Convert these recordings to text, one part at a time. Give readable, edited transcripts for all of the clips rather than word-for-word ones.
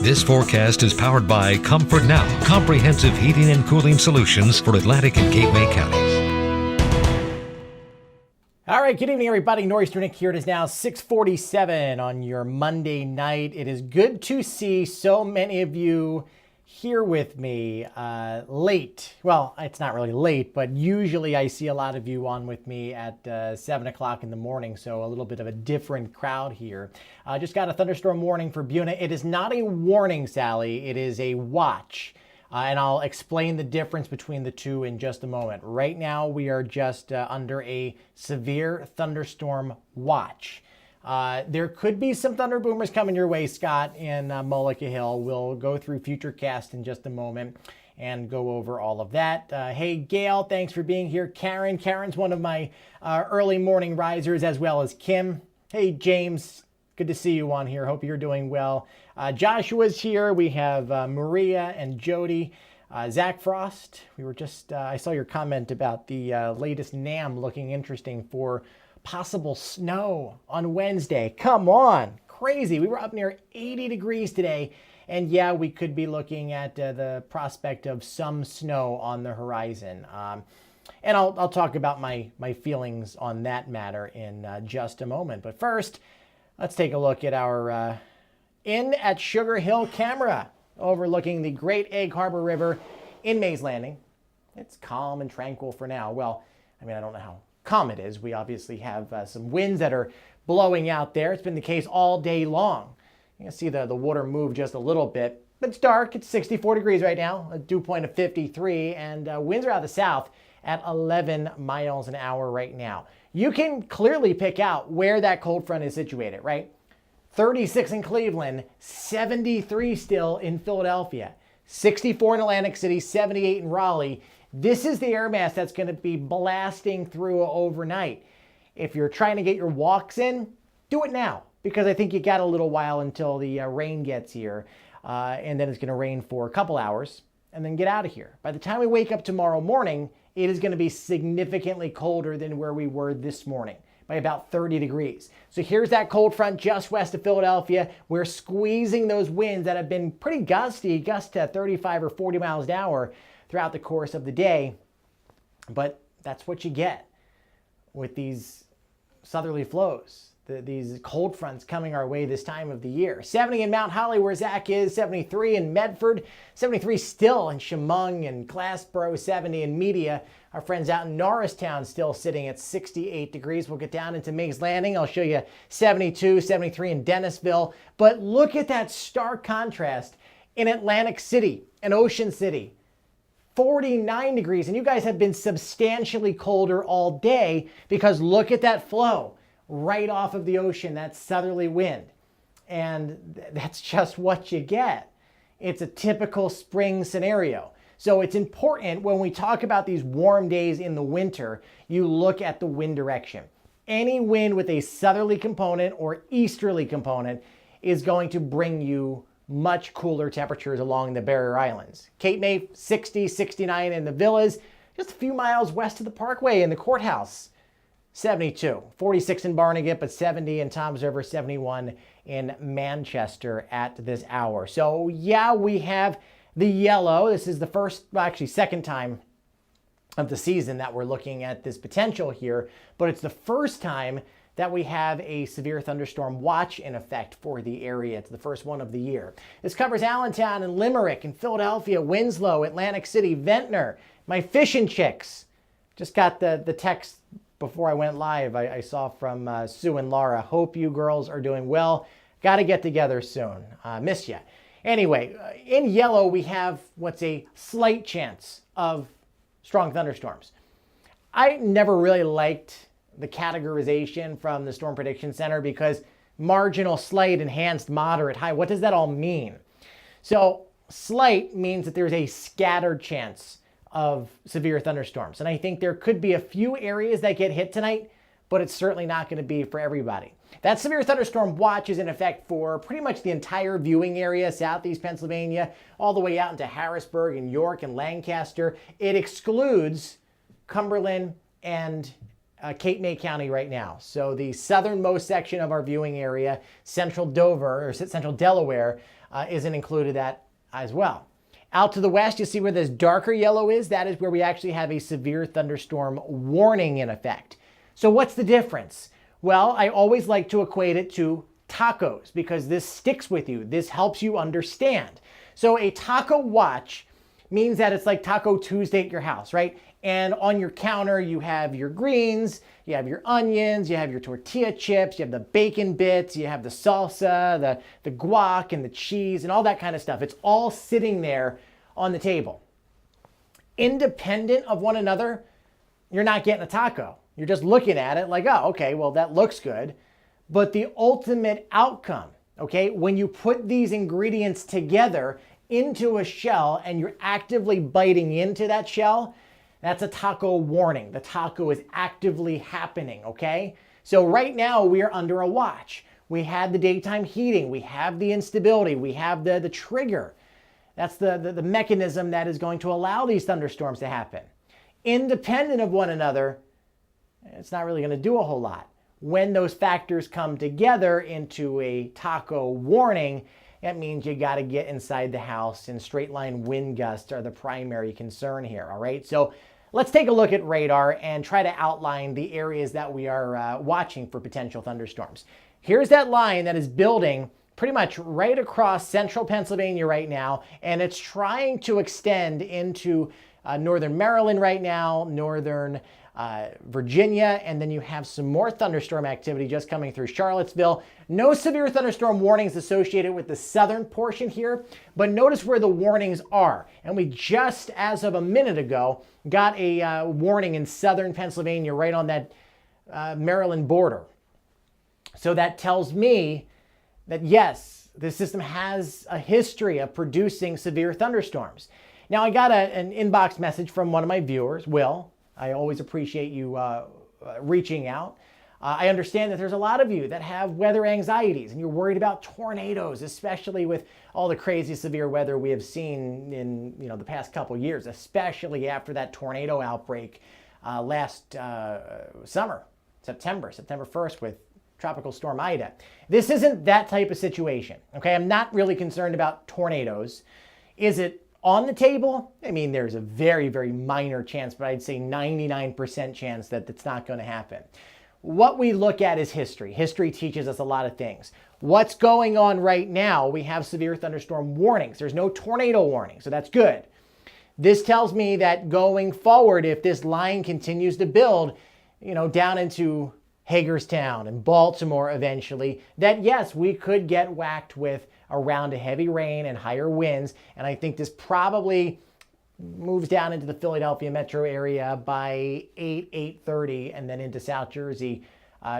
This forecast is powered by Comfort Now, comprehensive heating and cooling solutions for Atlantic and Gateway counties. All right, good evening, everybody. Nor'easter Nick here. It is now 6:47 on your Monday night. It is good to see so many of you here with me late. Well, it's not really late, but usually I see a lot of you on with me at 7 o'clock in the morning, so a little bit of a different crowd here. Just got a thunderstorm warning for Buna. It is not a warning, Sally. It is a watch. And I'll explain the difference between the two in just a moment. Right now, we are just under a severe thunderstorm watch. There could be some thunder boomers coming your way, Scott, in Mullica Hill. We'll go through Futurecast in just a moment and go over all of that. Hey, Gail, thanks for being here. Karen's one of my early morning risers, as well as Kim. Hey, James, good to see you on here. Hope you're doing well. Joshua's here. We have Maria and Jody. Zach Frost, we were just, I saw your comment about the latest NAM looking interesting for possible snow on Wednesday. Come on, crazy. We were up near 80 degrees today. And yeah, we could be looking at the prospect of some snow on the horizon. And I'll talk about my feelings on that matter in just a moment. But first, let's take a look at our in at Sugar Hill camera overlooking the Great Egg Harbor River in Mays Landing. It's calm and tranquil for now. Well, I mean, I don't know how calm it is. We obviously have some winds that are blowing out there. It's been the case all day long. You can see the water move just a little bit, but it's dark. It's 64 degrees right now, a dew point of 53, and winds are out of the south at 11 miles an hour right now. You can clearly pick out where that cold front is situated, right? 36 in Cleveland, 73 still in Philadelphia, 64 in Atlantic City, 78 in Raleigh. This is the air mass that's going to be blasting through overnight. If you're trying to get your walks in, do it now, because I think you got a little while until the rain gets here, and then it's going to rain for a couple hours, and then get out of here. By the time we wake up tomorrow morning, it is going to be significantly colder than where we were this morning, by about 30 degrees. So here's that cold front just west of Philadelphia. We're squeezing those winds that have been pretty gusty, gust to 35 or 40 miles an hour throughout the course of the day. But that's what you get with these southerly flows, these cold fronts coming our way this time of the year. 70 in Mount Holly, where Zach is, 73 in Medford, 73 still in Chemung and Glassboro, 70 in Media. Our friends out in Norristown still sitting at 68 degrees. We'll get down into Mays Landing. I'll show you 72, 73 in Dennisville. But look at that stark contrast in Atlantic City and Ocean City. 49 degrees, and you guys have been substantially colder all day because look at that flow right off of the ocean, that southerly wind. And that's just what you get. It's a typical spring scenario. So it's important when we talk about these warm days in the winter, you look at the wind direction. Any wind with a southerly component or easterly component is going to bring you much cooler temperatures along the barrier islands. Cape May, 60, 69 in the villas, just a few miles west of the Parkway in the courthouse, 72. 46 in Barnegat, but 70 in Toms River, 71 in Manchester at this hour. So yeah, we have the yellow. This is the first, well, actually second time of the season that we're looking at this potential here, but it's the first time that we have a severe thunderstorm watch in effect for the area. It's the first one of the year. This covers Allentown and Limerick and Philadelphia, Winslow, Atlantic City, Ventnor, my fishing chicks. Just got the text before I went live I saw from Sue and Laura. Hope you girls are doing well. Got to get together soon. Miss ya. Anyway, in yellow, we have what's a slight chance of strong thunderstorms. I never really liked the categorization from the Storm Prediction Center because marginal, slight, enhanced, moderate, high, what does that all mean? So slight means that there's a scattered chance of severe thunderstorms. And I think there could be a few areas that get hit tonight, but it's certainly not going to be for everybody. That severe thunderstorm watch is in effect for pretty much the entire viewing area, southeast Pennsylvania, all the way out into Harrisburg and York and Lancaster. It excludes Cumberland and Cape May County right now. So the southernmost section of our viewing area, central Dover or central Delaware, isn't included that as well. Out to the west, you see where this darker yellow is? That is where we actually have a severe thunderstorm warning in effect. So what's the difference? Well, I always like to equate it to tacos because this sticks with you. This helps you understand. So a taco watch means that it's like Taco Tuesday at your house, right? And on your counter, you have your greens, you have your onions, you have your tortilla chips, you have the bacon bits, you have the salsa, the guac and the cheese and all that kind of stuff. It's all sitting there on the table. Independent of one another, you're not getting a taco. You're just looking at it like, oh, okay, well, that looks good. But the ultimate outcome, okay, when you put these ingredients together into a shell and you're actively biting into that shell, that's a taco warning. The taco is actively happening, okay? So right now we're under a watch. We had the daytime heating, we have the instability, we have the trigger. That's the mechanism that is going to allow these thunderstorms to happen. Independent of one another, it's not really going to do a whole lot. When those factors come together into a taco warning, that means you got to get inside the house, and straight line wind gusts are the primary concern here, all right? So let's take a look at radar and try to outline the areas that we are watching for potential thunderstorms. Here's that line that is building pretty much right across central Pennsylvania right now, and it's trying to extend into northern Maryland right now, northern Virginia, and then you have some more thunderstorm activity just coming through Charlottesville. No severe thunderstorm warnings associated with the southern portion here, but notice where the warnings are. And we just, as of a minute ago, got a warning in southern Pennsylvania right on that Maryland border. So that tells me that yes, this system has a history of producing severe thunderstorms. Now I got an inbox message from one of my viewers, Will. I always appreciate you reaching out. I understand that there's a lot of you that have weather anxieties and you're worried about tornadoes, especially with all the crazy severe weather we have seen in the past couple years, especially after that tornado outbreak last summer, September 1st with Tropical Storm Ida. This isn't that type of situation, okay? I'm not really concerned about tornadoes. Is it on the table? I mean, there's a very, very minor chance, but I'd say 99% chance that it's not going to happen. What we look at is history. History teaches us a lot of things. What's going on right now? We have severe thunderstorm warnings. There's no tornado warning, so that's good. This tells me that going forward, if this line continues to build, down into Hagerstown and Baltimore eventually, that yes, we could get whacked with a round of heavy rain and higher winds. And I think this probably moves down into the Philadelphia metro area by 8:30, and then into South Jersey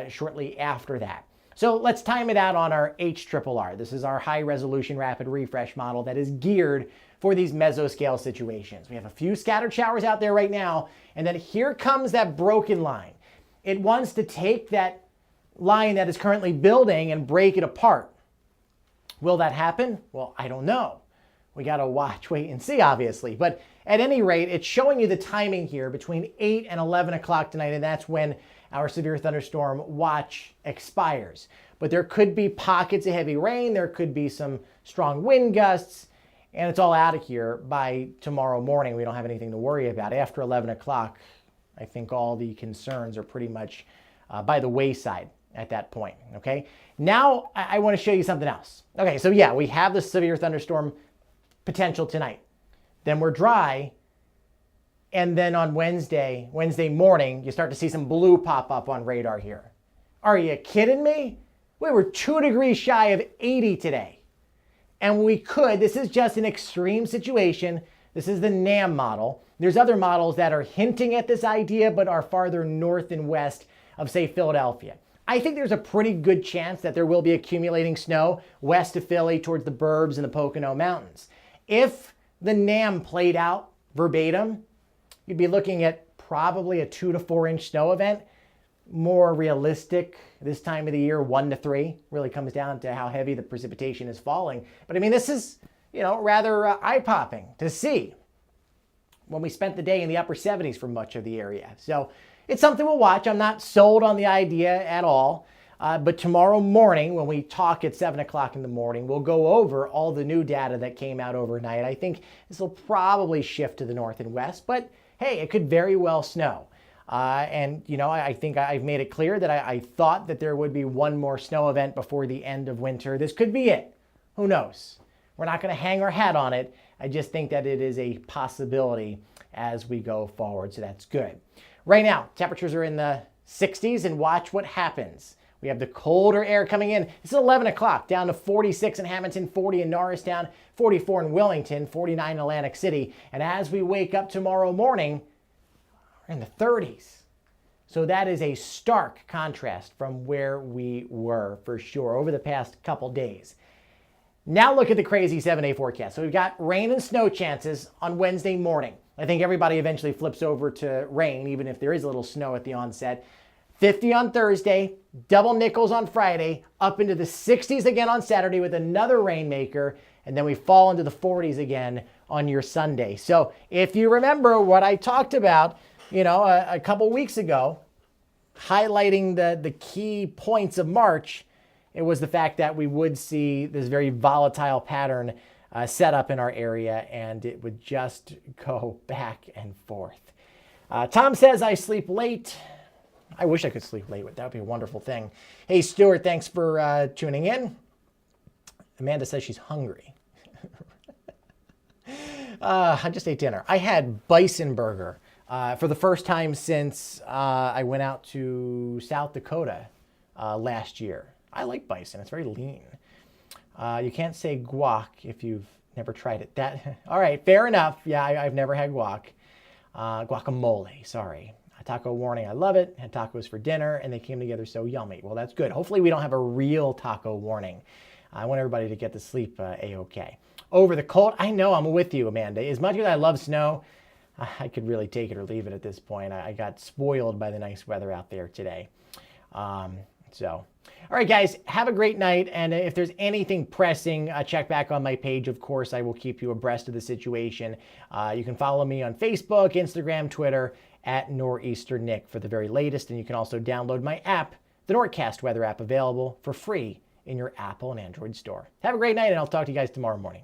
shortly after that. So let's time it out on our HRRR. This is our high resolution rapid refresh model that is geared for these mesoscale situations. We have a few scattered showers out there right now, and then here comes that broken line. It wants to take that line that is currently building and break it apart. Will that happen? Well, I don't know. We got to watch, wait, and see, obviously. But at any rate, it's showing you the timing here between 8 and 11 o'clock tonight, and that's when our severe thunderstorm watch expires. But there could be pockets of heavy rain, there could be some strong wind gusts, and it's all out of here by tomorrow morning. We don't have anything to worry about. After 11 o'clock, I think all the concerns are pretty much by the wayside at that point, okay? Now, I want to show you something else. Okay, so yeah, we have the severe thunderstorm potential tonight. Then we're dry, and then on Wednesday morning, you start to see some blue pop up on radar here. Are you kidding me? We were 2 degrees shy of 80 today. And we could, this is just an extreme situation. This is the NAM model. There's other models that are hinting at this idea, but are farther north and west of, say, Philadelphia. I think there's a pretty good chance that there will be accumulating snow west of Philly towards the Burbs and the Pocono Mountains. If the NAM played out verbatim, you'd be looking at probably a 2 to 4 inch snow event. More realistic this time of the year, 1 to 3. Really comes down to how heavy the precipitation is falling. But I mean, this is, rather eye-popping to see when we spent the day in the upper 70s for much of the area. So it's something we'll watch. I'm not sold on the idea at all. But tomorrow morning, when we talk at 7 o'clock in the morning, we'll go over all the new data that came out overnight. I think this will probably shift to the north and west, but hey, it could very well snow. And, you know, I think I've made it clear that I thought that there would be one more snow event before the end of winter. This could be it. Who knows? We're not going to hang our hat on it. I just think that it is a possibility as we go forward, so that's good. Right now, temperatures are in the 60s, and watch what happens. We have the colder air coming in. It's 11 o'clock, down to 46 in Hamilton, 40 in Norristown, 44 in Wellington, 49 in Atlantic City. And as we wake up tomorrow morning, we're in the 30s. So that is a stark contrast from where we were for sure over the past couple days. Now look at the crazy 7-day forecast. So we've got rain and snow chances on Wednesday morning. I think everybody eventually flips over to rain, even if there is a little snow at the onset. 50 on Thursday, double nickels on Friday, up into the 60s again on Saturday with another rainmaker, and then we fall into the 40s again on your Sunday. So if you remember what I talked about, you know, a couple weeks ago, highlighting the key points of March, it was the fact that we would see this very volatile pattern set up in our area, and it would just go back and forth. Tom says, I sleep late. I wish I could sleep late. That would be a wonderful thing. Hey, Stuart, thanks for tuning in. Amanda says she's hungry. I just ate dinner. I had bison burger for the first time since I went out to South Dakota last year. I like bison. It's very lean. You can't say guac if you've never tried it. All right, fair enough. Yeah, I've never had guac. Guacamole, sorry. Taco warning, I love it. Had tacos for dinner, and they came together so yummy. Well, that's good. Hopefully we don't have a real taco warning. I want everybody to get to sleep A-okay. Over the cold, I know I'm with you, Amanda. As much as I love snow, I could really take it or leave it at this point. I got spoiled by the nice weather out there today. All right, guys, have a great night. And if there's anything pressing, check back on my page. Of course, I will keep you abreast of the situation. You can follow me on Facebook, Instagram, Twitter, at Nor'easter Nick for the very latest. And you can also download my app, the Nor'cast weather app, available for free in your Apple and Android store. Have a great night, and I'll talk to you guys tomorrow morning.